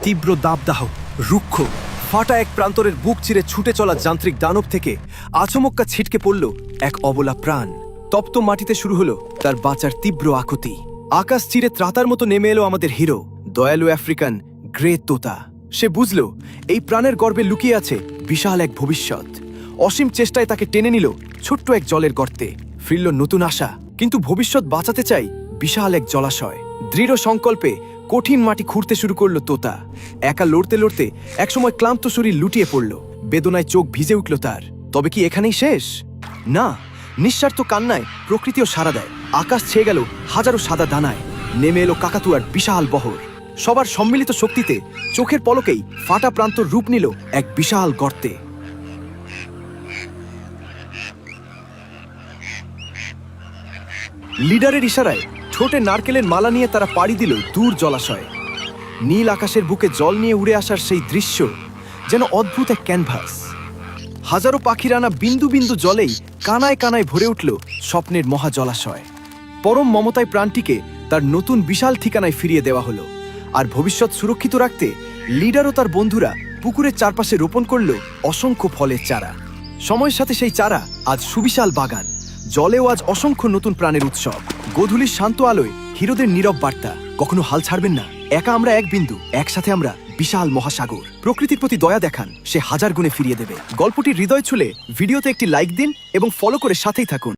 তীব্র দাবদাহ, রুক্ষ, ফাটা এক প্রান্তরের বুক চিরে ছুটে চলা যান্ত্রিক দানব থেকে আচমক্কা ছিটকে পড়ল এক অবলা প্রাণ। তপ্ত মাটিতে শুরু হলো তার বাঁচার তীব্র আকুতি। আকাশ চিরে ত্রাতার মতো নেমে এলো আমাদের হিরো, দয়ালু আফ্রিকান গ্রে তোতা। সে বুঝল এই প্রাণের গর্ভে লুকিয়ে আছে বিশাল এক ভবিষ্যৎ। অসীম চেষ্টায় তাকে টেনে নিল ছোট্ট এক জলের গর্তে। ফিরল নতুন আশা, কিন্তু ভবিষ্যৎ বাঁচাতে চাই বিশাল এক জলাশয়। দৃঢ় সংকল্পে কঠিন মাটি খুঁড়তে শুরু করলো তোতা। একা লড়তে লড়তে একসময় ক্লান্ত শরীর লুটিয়ে পড়ল, বেদনায় চোখ ভিজে উঠল তার। তবে কি এখানেই শেষ? না, নিঃস্বার্থ কান্নায় প্রকৃতিও সাড়া দেয়। আকাশ ছেয়ে গেল হাজারো সাদা দানায়, নেমে এলো কাকাতুয়ার বিশাল বহর। সবার সম্মিলিত শক্তিতে চোখের পলকেই ফাটা প্রান্তর রূপ নিল এক বিশাল গর্তে। লিডারের ইশারায় ঠোঁটে নারকেলের মালা নিয়ে তারা পাড়ি দিল দূর জলাশয়ে। নীল আকাশের বুকে জল নিয়ে উড়ে আসার সেই দৃশ্য যেন অদ্ভুত এক ক্যানভাস। হাজারো পাখির আনা বিন্দু বিন্দু জলেই কানায় কানায় ভরে উঠল স্বপ্নের মহা জলাশয়। পরম মমতায় প্রাণটিকে তার নতুন বিশাল ঠিকানায় ফিরিয়ে দেওয়া হলো। আর ভবিষ্যৎ সুরক্ষিত রাখতে লিডার ও তার বন্ধুরা পুকুরের চারপাশে রোপণ করল অসংখ্য ফলের চারা। সময়ের সাথে সেই চারা আজ সুবিশাল বাগান, জলেও আজ অসংখ্য নতুন প্রাণের উৎসব। গোধূলির শান্ত আলোয় হিরোদের নীরব বার্তা, কখনো হাল ছাড়বেন না। একা আমরা এক বিন্দু, একসাথে আমরা বিশাল মহাসাগর। প্রকৃতির প্রতি দয়া দেখান, সে হাজার গুণে ফিরিয়ে দেবে। গল্পটি হৃদয় ছুঁলে ভিডিওতে একটি লাইক দিন এবং ফলো করে সাথেই থাকুন।